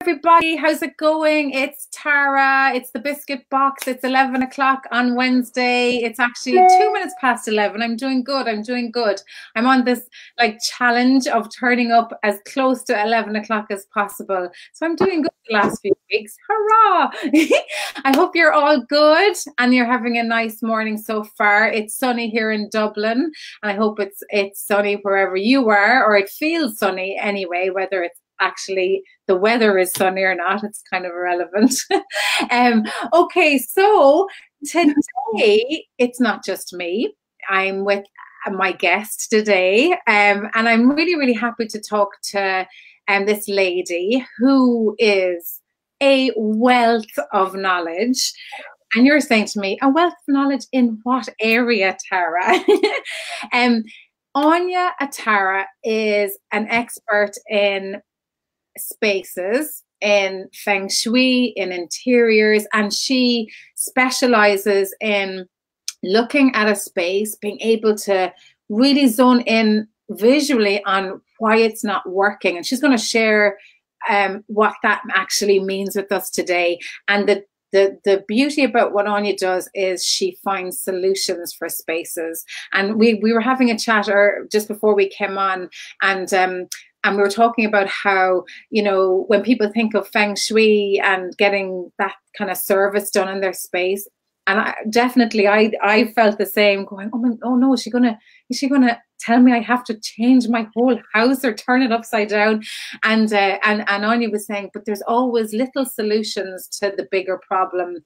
Everybody, how's it going? It's Tara. It's the Biscuit Box. It's 11 o'clock on Wednesday. It's actually 2 minutes past 11. I'm doing good. I'm doing good. I'm on this challenge of turning up as close to 11 o'clock as possible. So I'm doing good the last few weeks. Hurrah! I hope you're all good and you're having a nice morning so far. It's sunny here in Dublin, and I hope it's sunny wherever you are, or it feels sunny anyway, whether it's actually the weather is sunny or not, it's kind of irrelevant. Okay, so today it's not just me. I'm with my guest today, and I'm really, really happy to talk to this lady who is a wealth of knowledge. And you're saying to me, a wealth of knowledge in what area, Tara? Anya Atara is an expert in spaces, in Feng Shui, in interiors, and she specializes in looking at a space, being able to really zone in visually on why it's not working. And she's going to share what that actually means with us today. And the beauty about what Anya does is she finds solutions for spaces. And we were having a chat just before we came on, and we were talking about how, you know, when people think of Feng Shui and getting that kind of service done in their space, and I felt the same, going, oh no, is she gonna tell me I have to change my whole house or turn it upside down? And Anya was saying, but there's always little solutions to the bigger problem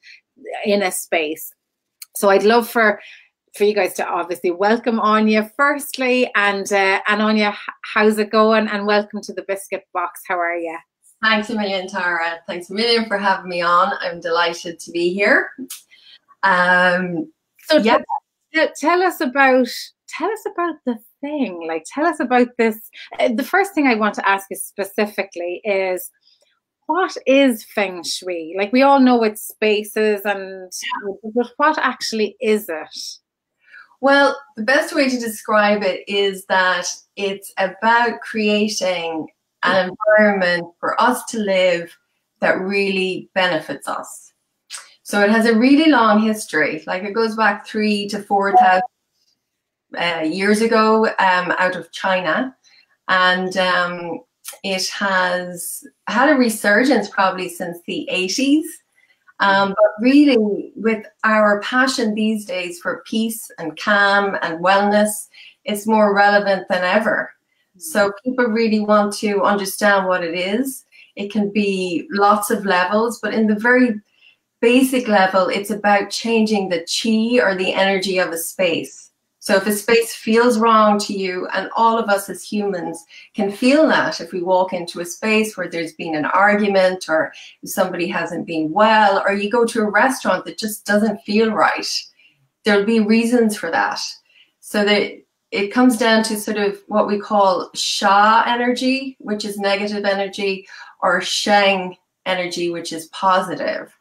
in a space. So I'd love for you guys to obviously welcome Anya firstly, and Anya, how's it going? And welcome to the Biscuit Box. How are you? Thanks a million, Tara. Thanks a million for having me on. I'm delighted to be here. So yeah, tell us about the thing. Like, tell us about this. The first thing I want to ask you specifically is, what is Feng Shui? Like, we all know it's spaces, but what actually is it? Well, the best way to describe it is that it's about creating an environment for us to live that really benefits us. So it has a really long history. Like, it goes back 3,000 to 4,000 years ago, out of China, and it has had a resurgence probably since the 80s. But really, with our passion these days for peace and calm and wellness, it's more relevant than ever. So people really want to understand what it is. It can be lots of levels, but in the very basic level, it's about changing the chi, or the energy of a space. So if a space feels wrong to you, and all of us as humans can feel that if we walk into a space where there's been an argument, or if somebody hasn't been well, or you go to a restaurant that just doesn't feel right, there'll be reasons for that. So that it comes down to sort of what we call Sha energy, which is negative energy, or Sheng energy, which is positive.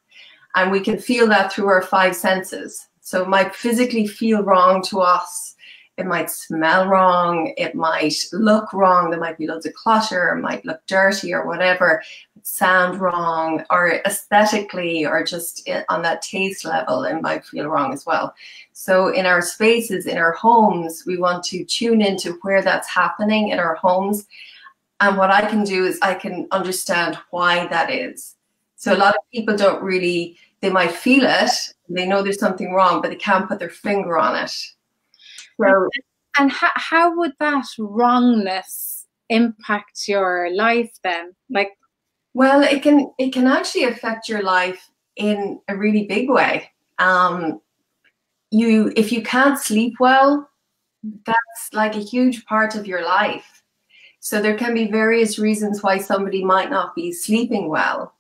And we can feel that through our 5 senses. So it might physically feel wrong to us. It might smell wrong. It might look wrong. There might be loads of clutter. It might look dirty or whatever. It sound wrong, or aesthetically, or just on that taste level, it might feel wrong as well. So in our spaces, in our homes, we want to tune into where that's happening in our homes. And what I can do is I can understand why that is. So a lot of people don't really, they might feel it, they know there's something wrong, but they can't put their finger on it. So, and how would that wrongness impact your life then? Like, well, it can actually affect your life in a really big way. If you can't sleep well, that's like a huge part of your life. So there can be various reasons why somebody might not be sleeping well.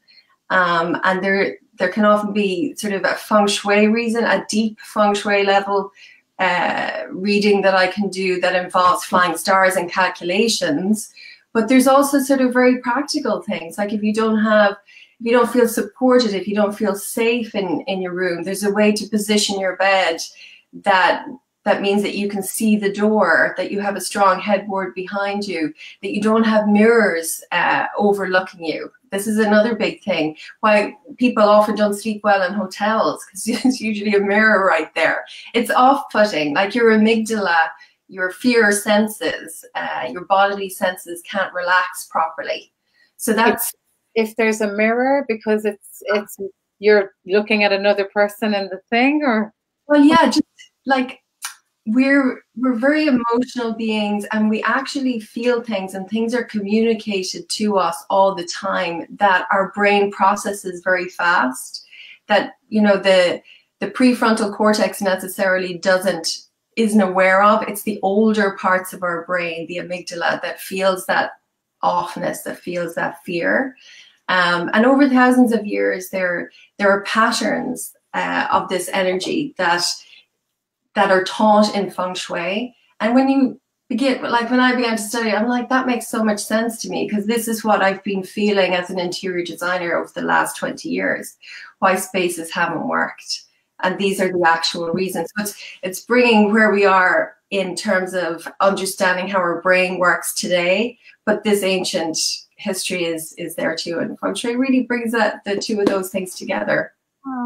And there can often be sort of a Feng Shui reason, a deep Feng Shui level reading that I can do that involves flying stars and calculations. But there's also sort of very practical things, like if you don't feel supported, if you don't feel safe in your room, there's a way to position your bed that That means that you can see the door, that you have a strong headboard behind you, that you don't have mirrors overlooking you. This is another big thing. Why people often don't sleep well in hotels, because there's usually a mirror right there. It's off-putting, like your amygdala, your fear senses, your bodily senses can't relax properly. So that's... If there's a mirror, because it's you're looking at another person in the thing, or... Well, yeah, just like... We're very emotional beings, and we actually feel things, and things are communicated to us all the time that our brain processes very fast, that, you know, the prefrontal cortex necessarily isn't aware of. It's the older parts of our brain, the amygdala, that feels that offness, that feels that fear. And over thousands of years, there are patterns of this energy that are taught in Feng Shui. And when you begin, like when I began to study, I'm like, that makes so much sense to me, because this is what I've been feeling as an interior designer over the last 20 years, why spaces haven't worked. And these are the actual reasons. So it's bringing where we are in terms of understanding how our brain works today, but this ancient history is there too. And Feng Shui really brings the two of those things together.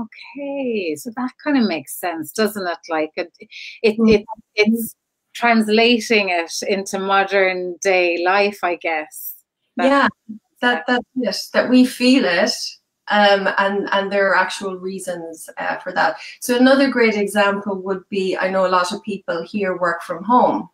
Okay, so that kind of makes sense, doesn't it? Like it's translating it into modern day life, I guess. That's it. That we feel it, and there are actual reasons for that. So another great example would be, I know a lot of people here work from home.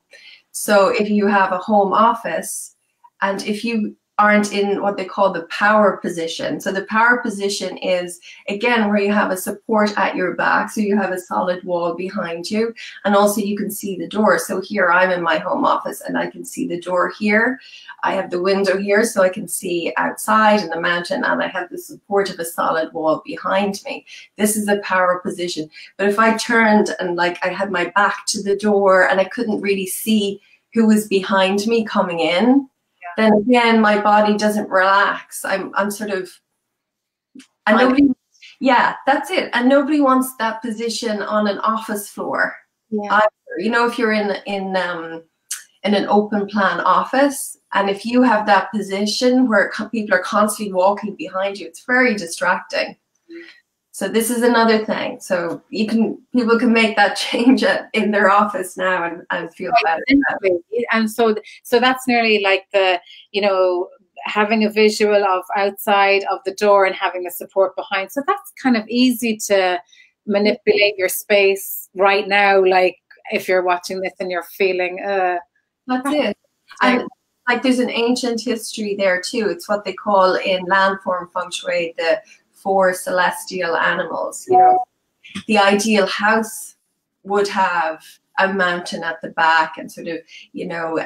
So if you have a home office, and if you aren't in what they call the power position. So the power position is, again, where you have a support at your back. So you have a solid wall behind you, and also you can see the door. So here I'm in my home office, and I can see the door here. I have the window here, so I can see outside in the mountain, and I have the support of a solid wall behind me. This is a power position. But if I turned and like I had my back to the door and I couldn't really see who was behind me coming in, then again, my body doesn't relax. I'm sort of, and nobody, yeah, that's it. And nobody wants that position on an office floor. Yeah. Either. You know, if you're in an open plan office, and if you have that position where people are constantly walking behind you, it's very distracting. So this is another thing. So people can make that change in their office now and feel better. And so that's nearly like having a visual of outside of the door and having the support behind. So that's kind of easy to manipulate your space right now. Like if you're watching this and you're feeling, that's it. And like there's an ancient history there too. It's what they call in landform Feng Shui the 4 celestial animals. You know, the ideal house would have a mountain at the back and sort of, you know,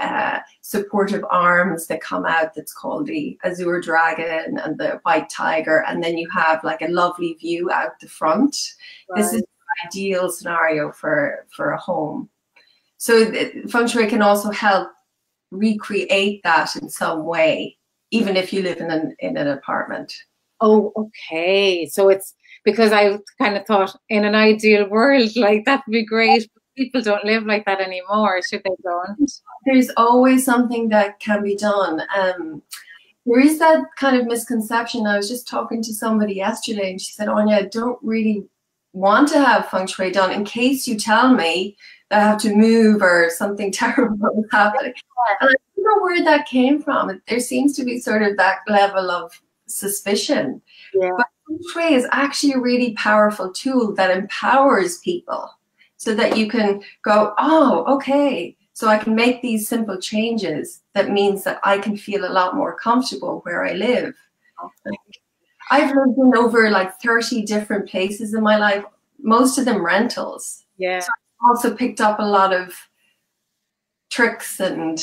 supportive arms that come out. That's called the azure dragon and the white tiger. And then you have like a lovely view out the front. Right. This is the ideal scenario for a home. So Feng Shui can also help recreate that in some way, even if you live in an apartment. Oh, okay. So it's because I kind of thought in an ideal world, like that would be great. But people don't live like that anymore, should they don't? There's always something that can be done. There is that kind of misconception. I was just talking to somebody yesterday and she said, Anya, I don't really want to have Feng Shui done in case you tell me that I have to move or something terrible is happening. And I don't know where that came from. There seems to be sort of that level of suspicion. Yeah. But Feng Shui is actually a really powerful tool that empowers people so that you can go, oh, okay, so I can make these simple changes. That means that I can feel a lot more comfortable where I live. Okay. I've lived in over like 30 different places in my life, most of them rentals. Yeah. So I've also picked up a lot of tricks and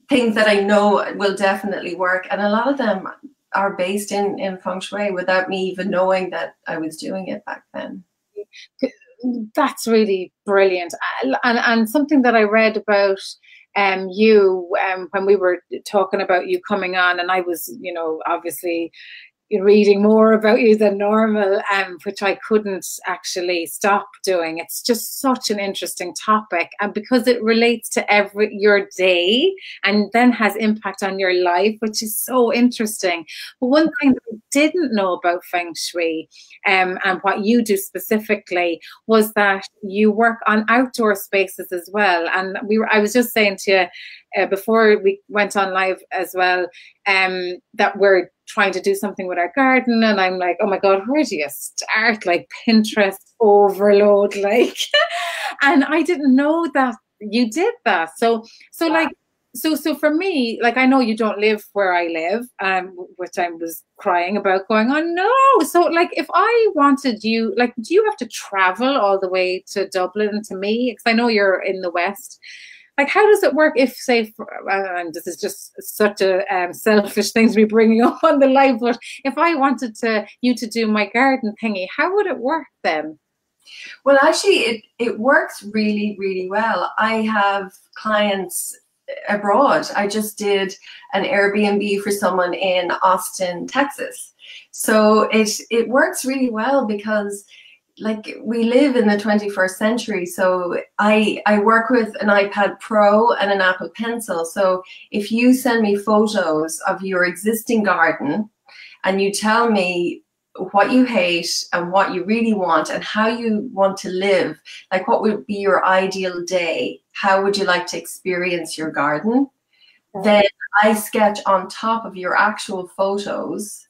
things that I know will definitely work. And a lot of them are based in Feng Shui without me even knowing that I was doing it back then. That's really brilliant. And something that I read about you when we were talking about you coming on, and I was, obviously reading more about you than normal, which I couldn't actually stop doing. It's just such an interesting topic, and because it relates to your day and then has impact on your life, which is so interesting. But one thing that I didn't know about Feng Shui, and what you do specifically, was that you work on outdoor spaces as well. And I was just saying to you before we went on live as well, that we're trying to do something with our garden, and I'm like, oh my God, where do you start? Like Pinterest overload, like. And I didn't know that you did that. So like, so for me, like, I know you don't live where I live, which I was crying about, going, oh no. So like, if I wanted you, like, do you have to travel all the way to Dublin to me? Because I know you're in the West. Like, how does it work if, say, and this is just such a selfish thing to be bringing up on the live, but if I wanted you to do my garden thingy, how would it work then? Well, actually, it works really, really well. I have clients abroad. I just did an Airbnb for someone in Austin, Texas. So it works really well because, like, we live in the 21st century. So I work with an iPad Pro and an Apple Pencil. So if you send me photos of your existing garden and you tell me what you hate and what you really want and how you want to live, like what would be your ideal day, how would you like to experience your garden, then I sketch on top of your actual photos,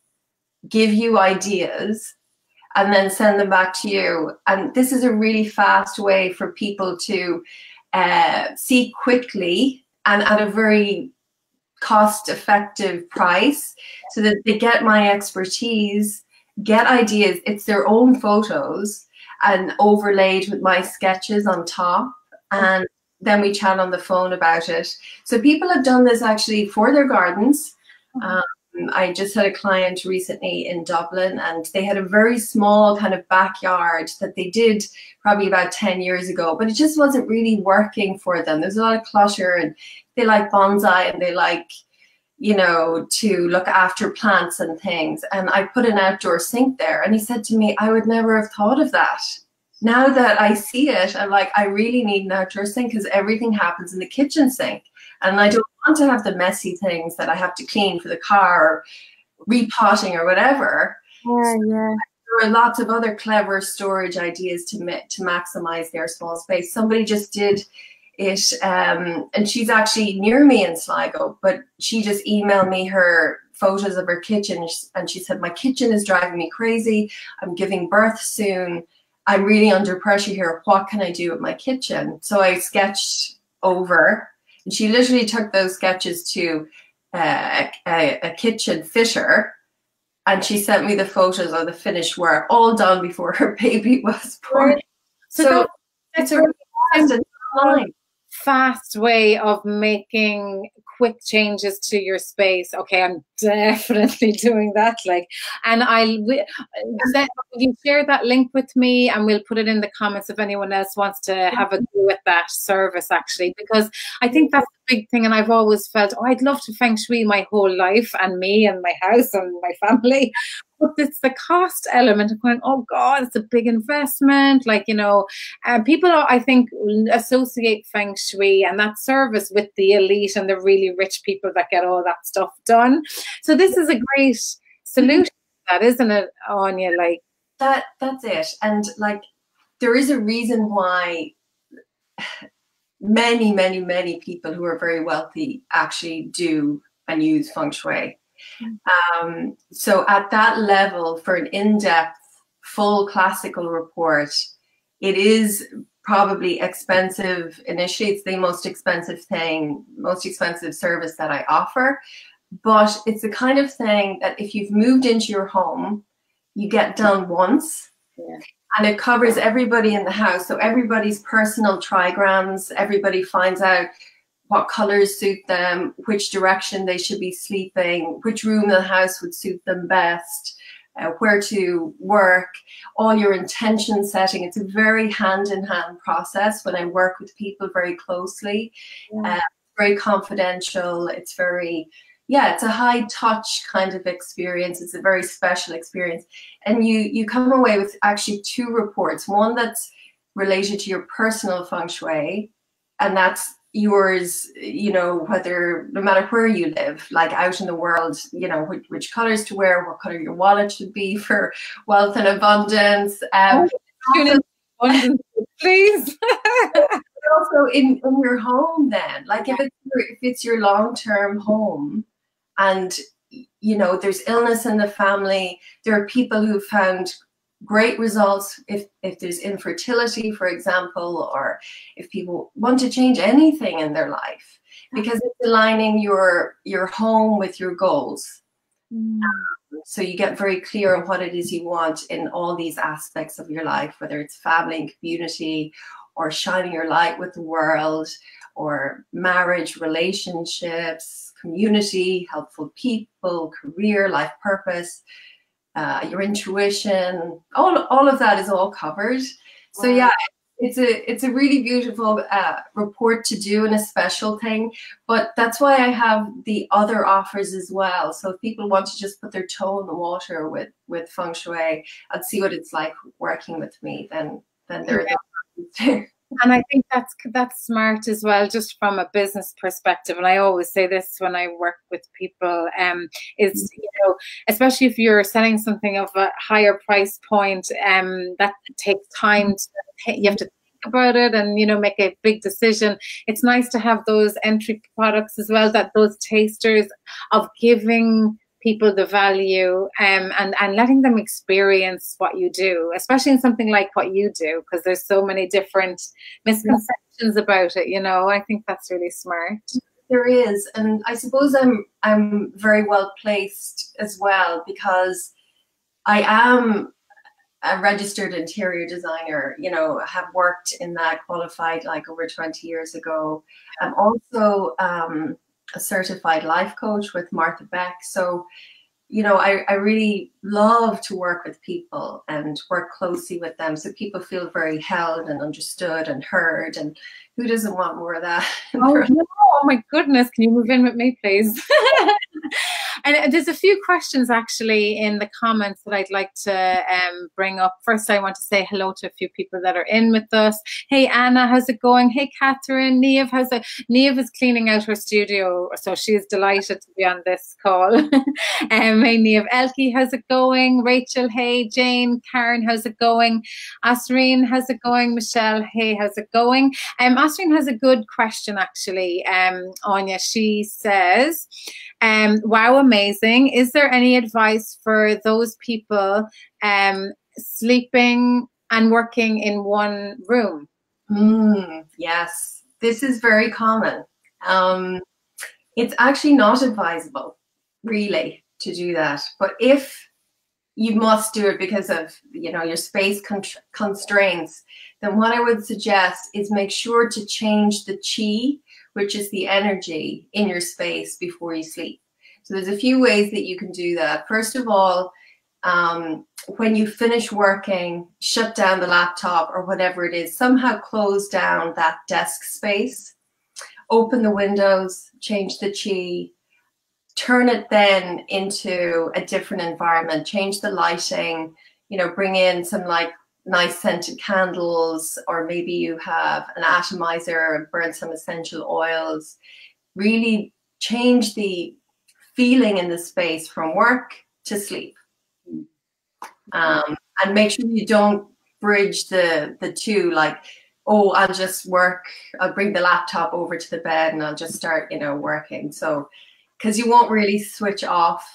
give you ideas, and then send them back to you. And this is a really fast way for people to see quickly and at a very cost-effective price, so that they get my expertise, get ideas. It's their own photos and overlaid with my sketches on top. And then we chat on the phone about it. So people have done this actually for their gardens. I just had a client recently in Dublin, and they had a very small kind of backyard that they did probably about 10 years ago, but it just wasn't really working for them. There's a lot of clutter, and they like bonsai, and they like, you know, to look after plants and things. And I put an outdoor sink there, and he said to me, I would never have thought of that. Now that I see it, I'm like, I really need an outdoor sink because everything happens in the kitchen sink. And I don't want to have the messy things that I have to clean for the car or repotting or whatever. Yeah, yeah. There are lots of other clever storage ideas to maximize their small space. Somebody just did it, and she's actually near me in Sligo, but she just emailed me her photos of her kitchen, and she said, my kitchen is driving me crazy. I'm giving birth soon. I'm really under pressure here. What can I do with my kitchen? So I sketched over. And she literally took those sketches to a kitchen fitter, and she sent me the photos of the finished work, all done before her baby was born. So it's a really fast way of making quick changes to your space. Okay, I'm definitely doing that. Like, and you share that link with me, and we'll put it in the comments if anyone else wants to have a go with that service, actually, because I think that's the big thing. And I've always felt, oh, I'd love to Feng Shui my whole life, and me and my house and my family. But it's the cost element of going, oh God, it's a big investment. Like, you know, people, I think, associate Feng Shui and that service with the elite and the really rich people that get all that stuff done. So this is a great solution to that, isn't it, Anya? Like, that's it. And like, there is a reason why many, many, many people who are very wealthy actually do and use Feng Shui. So at that level, for an in-depth, full classical report, it is probably expensive initially. It's the most expensive thing, most expensive service that I offer. But it's the kind of thing that if you've moved into your home, you get done once. Yeah. And it covers everybody in the house. So everybody's personal trigrams, everybody finds out what colors suit them, which direction they should be sleeping, which room in the house would suit them best, where to work, all your intention setting. It's a very hand-in-hand process when I work with people very closely. Very confidential. It's very, yeah, it's a high touch kind of experience. It's a very special experience. And you come away with actually two reports, one that's related to your personal feng shui, and that's yours, you know, whether, no matter where you live, like out in the world, you know, which colors to wear, what color your wallet should be for wealth and abundance. Also, Abundance, please. also in your home then, like if it's your long-term home, and you know there's illness in the family, there are people who found great results if there's infertility, for example, or if people want to change anything in their life, because it's aligning your home with your goals. So you get very clear on what it is you want in all these aspects of your life, whether it's family and community, or shining your light with the world, or marriage, relationships, community, helpful people, career, life purpose, your intuition, all of that is all covered. So yeah, it's a really beautiful report to do, and a special thing. But that's why I have the other offers as well. So if people want to just put their toe in the water with feng shui and see what it's like working with me, then there are those. And I think that's smart as well, just from a business perspective. And I always say this when I work with people, is, you know, especially if you're selling something of a higher price point, that takes time. You have to think about it and, you know, make a big decision. It's nice to have those entry products as well, that those tasters of giving people the value, and letting them experience what you do, especially in something like what you do, because there's so many different misconceptions about it, you know. I think that's really smart. There is, and I suppose I'm very well placed as well, because I am a registered interior designer, you know, have worked in that, qualified like over 20 years ago. I'm also a certified life coach with Martha Beck. So, you know, I really love to work with people and work closely with them, so people feel very held and understood and heard. And who doesn't want more of that? Oh, no. Oh my goodness, can you move in with me, please? And there's a few questions actually in the comments that I'd like to bring up. First, I want to say hello to a few people that are in with us. Hey, Anna, how's it going? Hey, Catherine. Neve, Neve is cleaning out her studio, so she's delighted to be on this call. Hey, Neve. Elke, how's it going? Rachel, hey. Jane, Karen, how's it going? Asreen, how's it going? Michelle, hey, how's it going? Asreen has a good question actually, Anya. She says, wow, amazing. Is there any advice for those people sleeping and working in one room? Yes, this is very common. It's actually not advisable, really, to do that. But if you must do it because of, you know, your space constraints, then what I would suggest is make sure to change the chi, which is the energy in your space, before you sleep. So there's a few ways that you can do that. First of all, when you finish working, shut down the laptop or whatever it is, somehow close down that desk space, open the windows, change the chi, turn it then into a different environment, change the lighting, you know, bring in some like nice scented candles, or maybe you have an atomizer and burn some essential oils. Really change the feeling in the space from work to sleep. And make sure you don't bridge the two, like, oh, I'll just work, I'll bring the laptop over to the bed and I'll just start, you know, working. So, because you won't really switch off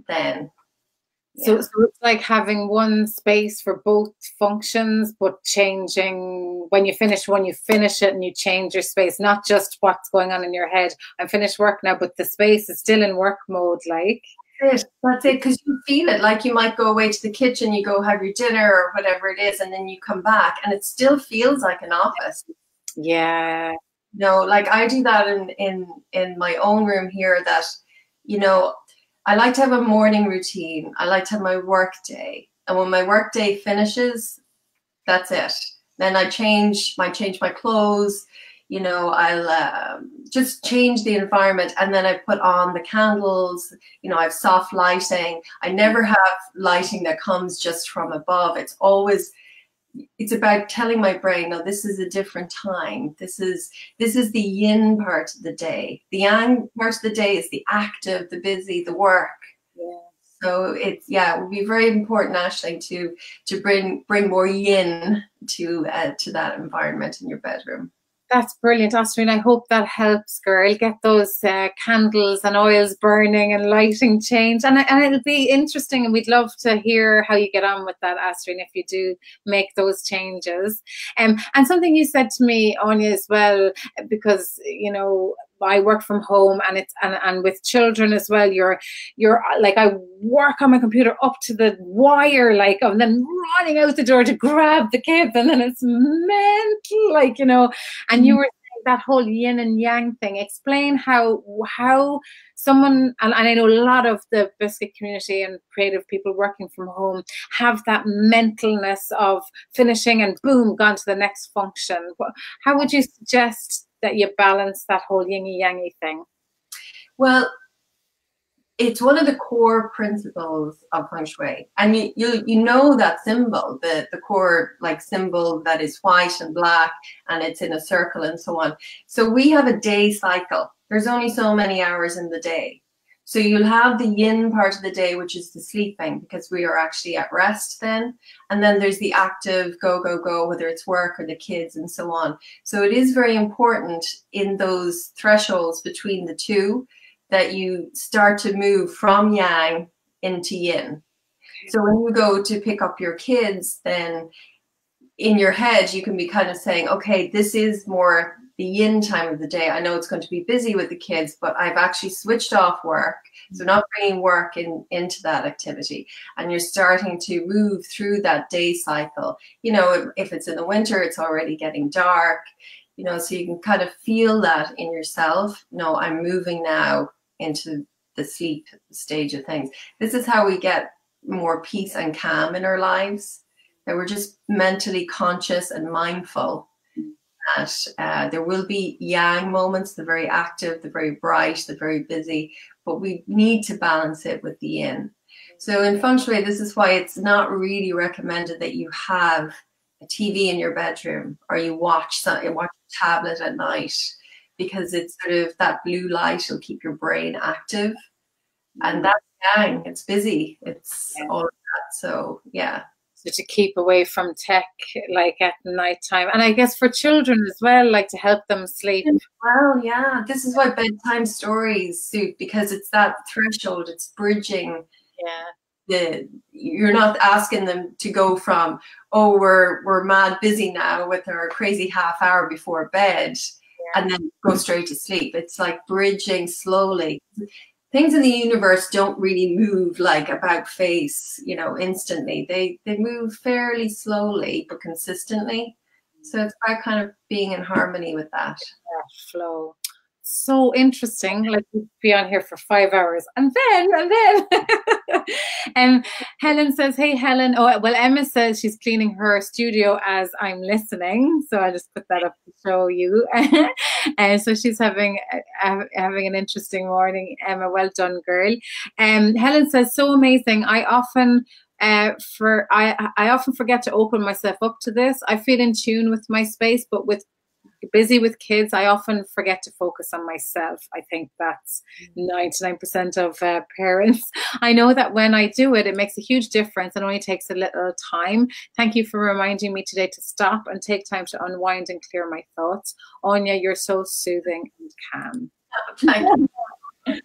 then. So, so it's like having one space for both functions, but changing when you finish one, you finish it and you change your space, not just what's going on in your head. I'm finished work now, but the space is still in work mode, like. That's it, because you feel it. Like you might go away to the kitchen, you go have your dinner or whatever it is, and then you come back and it still feels like an office. Yeah. No, like I do that in my own room here, that, you know, I like to have a morning routine. I like to have my work day. And when my work day finishes, that's it. Then I change my clothes, I'll just change the environment, and then I put on the candles. I have soft lighting. I never have lighting that comes just from above. It's about telling my brain, no, this is a different time. This is the yin part of the day. The yang part of the day is the active, the busy, the work. Yeah. So it would be very important, Ashling, to bring more yin to that environment in your bedroom. That's brilliant, Austrian. I hope that helps, girl. Get those candles and oils burning and lighting change. And it'll be interesting, and we'd love to hear how you get on with that, Austrian, if you do make those changes. And something you said to me, Anya, as well, because, I work from home, and it's and with children as well, you're like, I work on my computer up to the wire, like, and then running out the door to grab the kids, and then it's mental, like, and you were saying that whole yin and yang thing. Explain how someone, and I know a lot of the biscuit community and creative people working from home have that mentalness of finishing and boom, gone to the next function. How would you suggest that you balance that whole yin yangy thing? Well, it's one of the core principles of Feng Shui, and you know that symbol, the core like symbol that is white and black, and it's in a circle and so on. So we have a day cycle. There's only so many hours in the day. So you'll have the yin part of the day, which is the sleeping, because we are actually at rest then. And then there's the active go, go, go, whether it's work or the kids and so on. So it is very important in those thresholds between the two that you start to move from yang into yin. So when you go to pick up your kids, then in your head, you can be kind of saying, okay, this is more the yin time of the day. I know it's going to be busy with the kids, but I've actually switched off work. So not bringing work into that activity. And you're starting to move through that day cycle. If it's in the winter, it's already getting dark, so you can kind of feel that in yourself. No, I'm moving now into the sleep stage of things. This is how we get more peace and calm in our lives, that we're just mentally conscious and mindful. That there will be yang moments, the very active, the very bright, the very busy, but we need to balance it with the yin. So in Feng Shui, this is why it's not really recommended that you have a TV in your bedroom, or you watch a tablet at night, because it's sort of that blue light will keep your brain active, and that's yang. It's busy. It's all of that. So yeah. So to keep away from tech, like at nighttime, and I guess for children as well, like to help them sleep. Well, yeah, this is why bedtime stories suit, because it's that threshold. It's bridging. Yeah. You're not asking them to go from, oh, we're mad busy now with our crazy half hour before bed, and then go straight to sleep. It's like bridging slowly. Things in the universe don't really move like about face, instantly. They move fairly slowly but consistently. So it's about kind of being in harmony with that. Flow. So interesting. Like, we'd be on here for 5 hours. And then Helen says, hey, Helen. Oh, well, Emma says she's cleaning her studio as I'm listening. So I'll just put that up to show you. And so she's having an interesting morning. Emma, well done, girl. Helen says, so amazing. I often forget to open myself up to this. I feel in tune with my space, but busy with kids, I often forget to focus on myself. I think that's 99% of parents. I know that when I do it, it makes a huge difference and only takes a little time. Thank you for reminding me today to stop and take time to unwind and clear my thoughts. Anya, you're so soothing and calm. Thank you.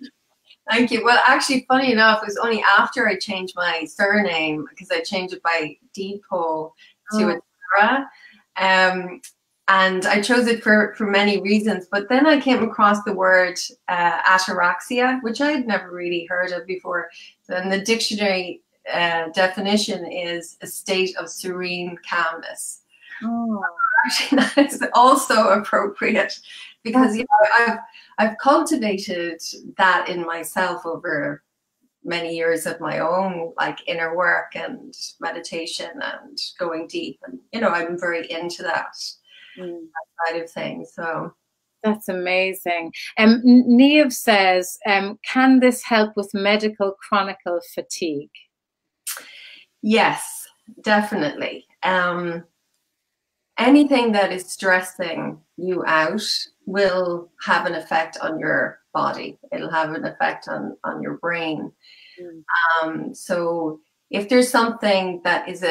Thank you. Well, actually, funny enough, it was only after I changed my surname, because I changed it by Depot to Atara. And I chose it for many reasons, but then I came across the word ataraxia, which I had never really heard of before. So in the dictionary definition is a state of serene calmness. Oh. Actually, that is also appropriate, because I've cultivated that in myself over many years of my own like inner work and meditation and going deep, and I'm very into that. Mm. side of things. So That's amazing. Neve says, can this help with medical chronic fatigue? yes, definitely. Anything that is stressing you out will have an effect on your body. It'll have an effect on your brain. So if there's something that is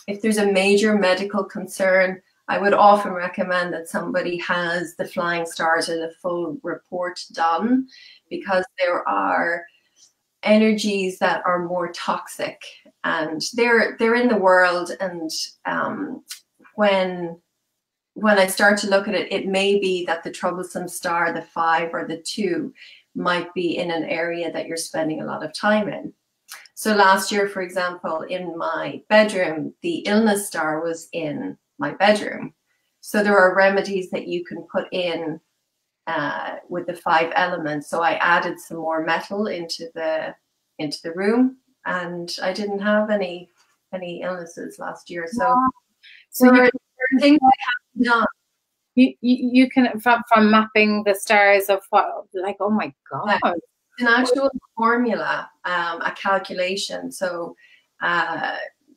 if there's a major medical concern, I would often recommend that somebody has the flying stars or the full report done, because there are energies that are more toxic, and they're in the world. And when I start to look at it, it may be that the troublesome star, the 5 or the 2, might be in an area that you're spending a lot of time in. So last year, for example, in my bedroom, the illness star was in my bedroom. So there are remedies that you can put in with the 5 elements. So I added some more metal into the room, and I didn't have any illnesses last year. So, Wow. so there are things that have to be done. You can, from mapping the stars of what, like, oh my God. Yeah. An actual formula, a calculation. So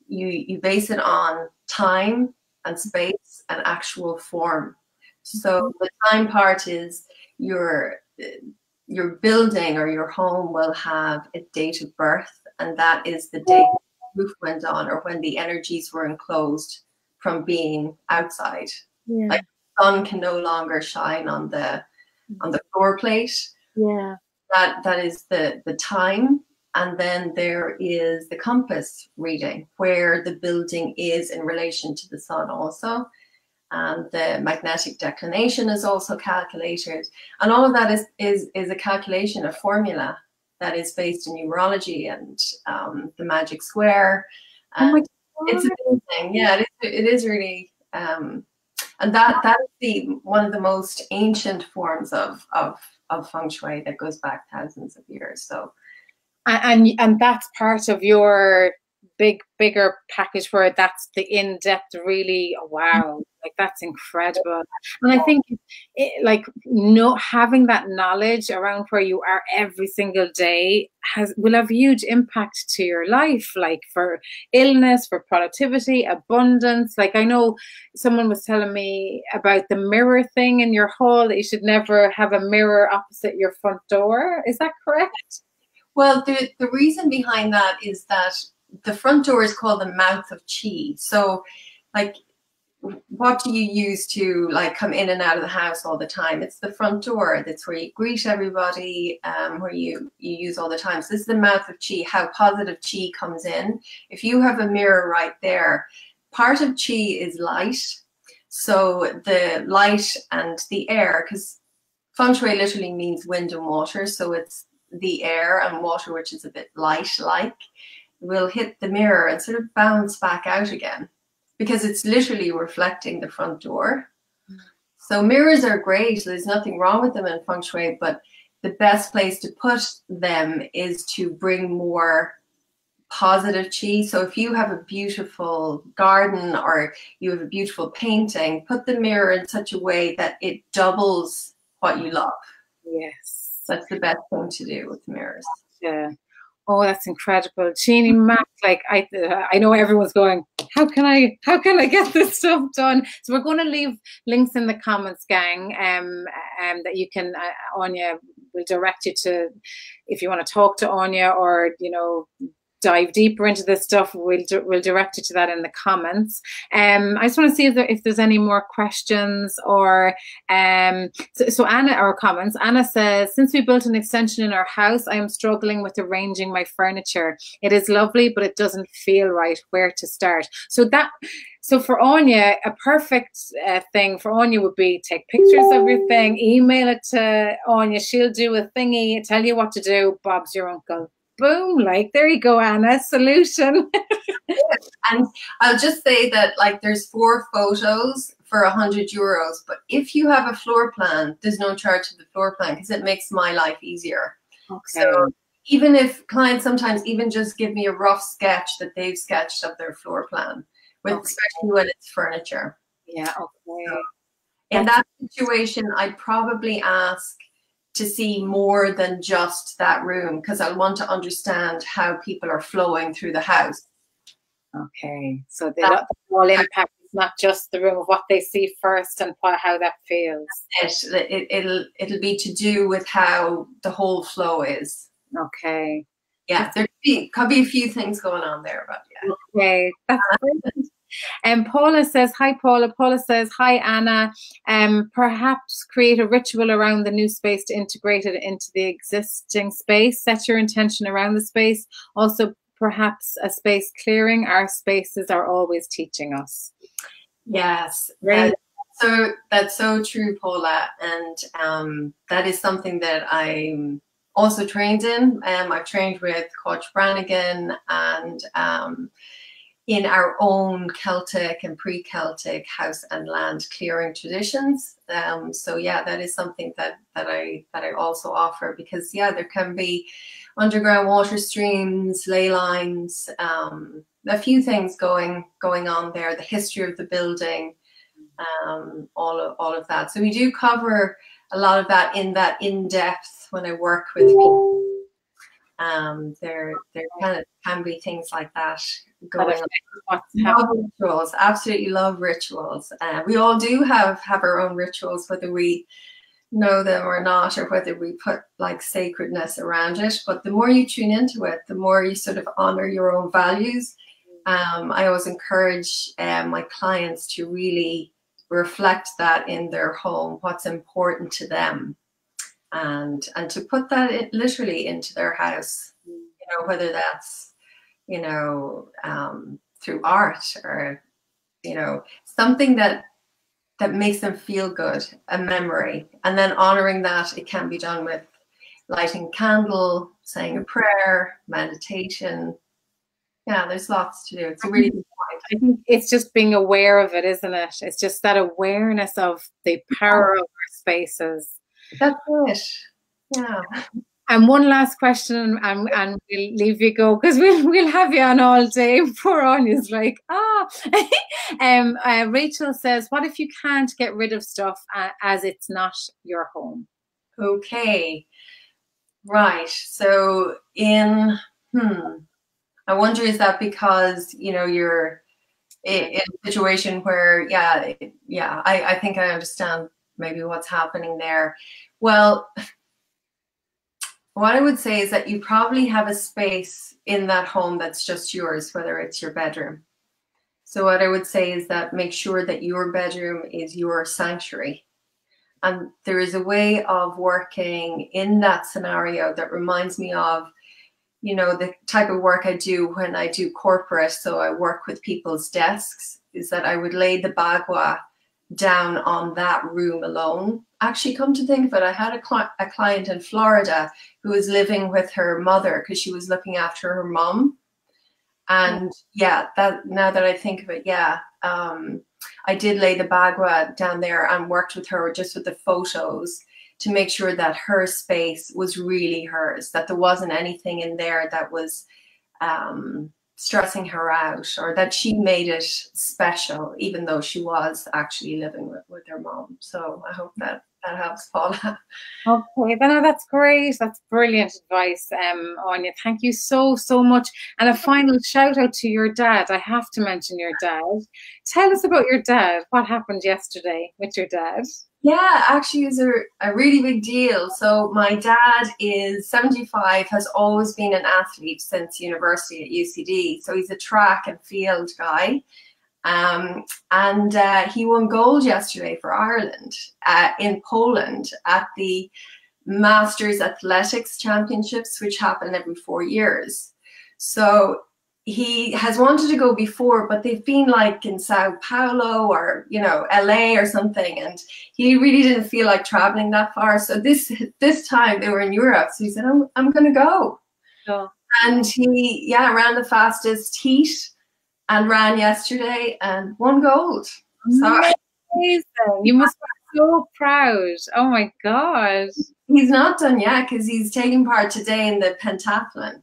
you base it on time and space and actual form. So the time part is your building or your home will have a date of birth, and that is the date the roof went on, or when the energies were enclosed from being outside. Yeah. Like the sun can no longer shine on the floor plate. Yeah. That is the time. And then there is the compass reading, where the building is in relation to the sun also. And the magnetic declination is also calculated. And all of that is a calculation, a formula that is based in numerology and the magic square. And it's amazing. Yeah, it is really, and that is one of the most ancient forms of Feng Shui that goes back thousands of years. So, and that's part of your bigger package, where that's the in-depth, really, wow, like that's incredible. And I think having that knowledge around where you are every single day will have huge impact to your life, like for illness, for productivity, abundance. Like, I know someone was telling me about the mirror thing in your hall, that you should never have a mirror opposite your front door. Is that correct? Well, the reason behind that is that the front door is called the mouth of chi. So, like, what do you use to, like, come in and out of the house all the time? It's the front door. That's where you greet everybody, where you use all the time. So this is the mouth of chi, how positive chi comes in. If you have a mirror right there, part of chi is light. So the light and the air, because Feng Shui literally means wind and water. So it's the air and water, which is a bit light-like, will hit the mirror and sort of bounce back out again, because it's literally reflecting the front door. So mirrors are great. There's nothing wrong with them in Feng Shui, but the best place to put them is to bring more positive chi. So if you have a beautiful garden or you have a beautiful painting, put the mirror in such a way that it doubles what you love. Yes. That's the best thing to do with mirrors. Yeah. Oh, that's incredible. Jeannie Mac, like, I know everyone's going, how can I get this stuff done? So we're going to leave links in the comments, gang, that you can, Anya will direct you to, if you want to talk to Anya, or, dive deeper into this stuff, we'll direct you to that in the comments. I just want to see if there's any more questions, or so Anna, or comments. Anna says, since we built an extension in our house, I am struggling with arranging my furniture. It is lovely, but it doesn't feel right. Where to start? So for Anya, a perfect thing for Anya would be take pictures of your thing, email it to Anya. She'll do a thingy, tell you what to do. Bob's your uncle. Boom, like, there you go, Anna, solution. And I'll just say that, like, there's 4 photos for €100, but if you have a floor plan, there's no charge to the floor plan, because it makes my life easier. Okay. So even if clients sometimes even just give me a rough sketch that they've sketched of their floor plan, especially when it's furniture. Yeah, So okay. in That's that situation, I'd probably ask to see more than just that room, because I want to understand how people are flowing through the house. okay. So That's the whole impact is not just the room of what they see first and how that feels. it'll be to do with how the whole flow is. Okay. Yeah, That's could be a few things going on there, but okay. That's brilliant. And Paula says, hi, Paula. Paula says, hi, Anna. Perhaps create a ritual around the new space to integrate it into the existing space. Set your intention around the space. Also, perhaps a space clearing. Our spaces are always teaching us. yes, Really? that's so true, Paula, and that is something that I'm also trained in. I've trained with Coach Brannigan, and in our own Celtic and pre-Celtic house and land clearing traditions. So yeah, that is something that I also offer, because yeah, there can be underground water streams, ley lines, a few things going on there, the history of the building, all of that. So we do cover a lot of that in depth when I work with people. There kind of can be things like that going on. Love rituals, absolutely love rituals. We all do have our own rituals, whether we know them or not, or whether we put like sacredness around it. But the more you tune into it, the more you sort of honor your own values. I always encourage my clients to really reflect that in their home, what's important to them, and to put that literally into their house, whether that's through art, or something that makes them feel good, a memory. And then honoring that, it can be done with lighting a candle, saying a prayer, meditation. Yeah, there's lots to do. It's a really good point. I think it's just being aware of it, isn't it? It's just that awareness of the power of our spaces. That's it. Yeah. And one last question, and we'll leave you go, because we'll have you on all day. Poor Anya's like, Rachel says, what if you can't get rid of stuff as it's not your home? Okay. Right. So I wonder, is that because, you're in a situation where, I think I understand maybe what's happening there. Well, what I would say is that you probably have a space in that home that's just yours, whether it's your bedroom. So what I would say is that make sure that your bedroom is your sanctuary. And there is a way of working in that scenario that reminds me of, the type of work I do when I do corporate. So I work with people's desks, is that I would lay the bagua down on that room alone. Actually, come to think of it, I had a client in Florida who was living with her mother because she was looking after her mom. And yeah, now that I think of it, I did lay the bagua down there and worked with her just with the photos to make sure that her space was really hers, that there wasn't anything in there that was stressing her out, or that she made it special, even though she was actually living with her mom. So I hope that helps, Paula. Okay, then that's great. That's brilliant advice, Anya. Thank you so much. And a final shout out to your dad. I have to mention your dad. Tell us about your dad. What happened yesterday with your dad? Yeah, actually, it's a really big deal. So my dad is 75, has always been an athlete since university at UCD. So he's a track and field guy. And he won gold yesterday for Ireland in Poland at the Masters Athletics Championships, which happen every 4 years. So he has wanted to go before, but they've been like in Sao Paulo or, LA or something. And he really didn't feel like traveling that far. So this time they were in Europe. So he said, I'm going to go. Oh. And he, ran the fastest heat and ran yesterday and won gold. So amazing. You must be so proud. Oh my God. He's not done yet because he's taking part today in the pentathlon.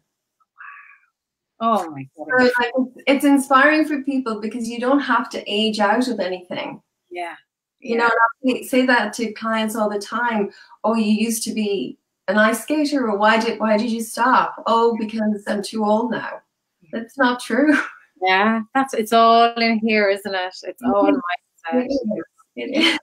Oh my God. So, it's inspiring for people because you don't have to age out of anything. Yeah. You know, and I say that to clients all the time. Oh, you used to be an ice skater, or why did you stop? Oh, because I'm too old now. That's not true. Yeah, it's all in here, isn't it? It's all mindset. It is.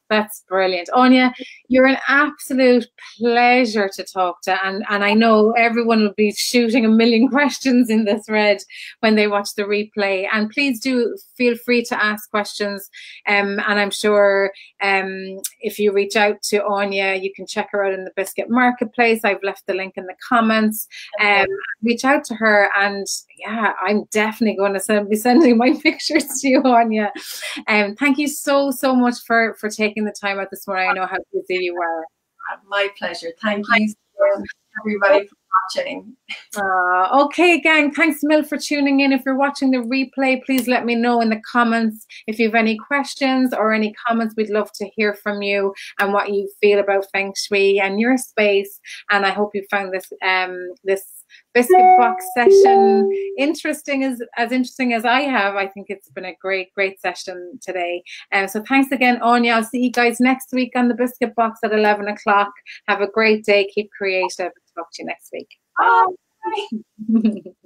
That's brilliant. Anya, you're an absolute pleasure to talk to. And I know everyone will be shooting a million questions in the thread when they watch the replay. And please do feel free to ask questions. And I'm sure if you reach out to Anya, you can check her out in the Biscuit Marketplace. I've left the link in the comments. Reach out to her. And yeah, I'm definitely going to be sending my pictures to you, Anya. Thank you so much for taking the time out this morning. I know how busy you are. My pleasure. Thank you so much, everybody, for watching. Okay, gang, thanks Mil for tuning in. If you're watching the replay, please let me know in the comments if you have any questions or any comments. We'd love to hear from you and what you feel about Feng Shui and your space. And I hope you found this this biscuit box session interesting, as interesting as I have. I think it's been a great session today. So thanks again, Anya. I'll see you guys next week on the biscuit box at 11 o'clock. Have a great day. Keep creative. Talk to you next week. Bye.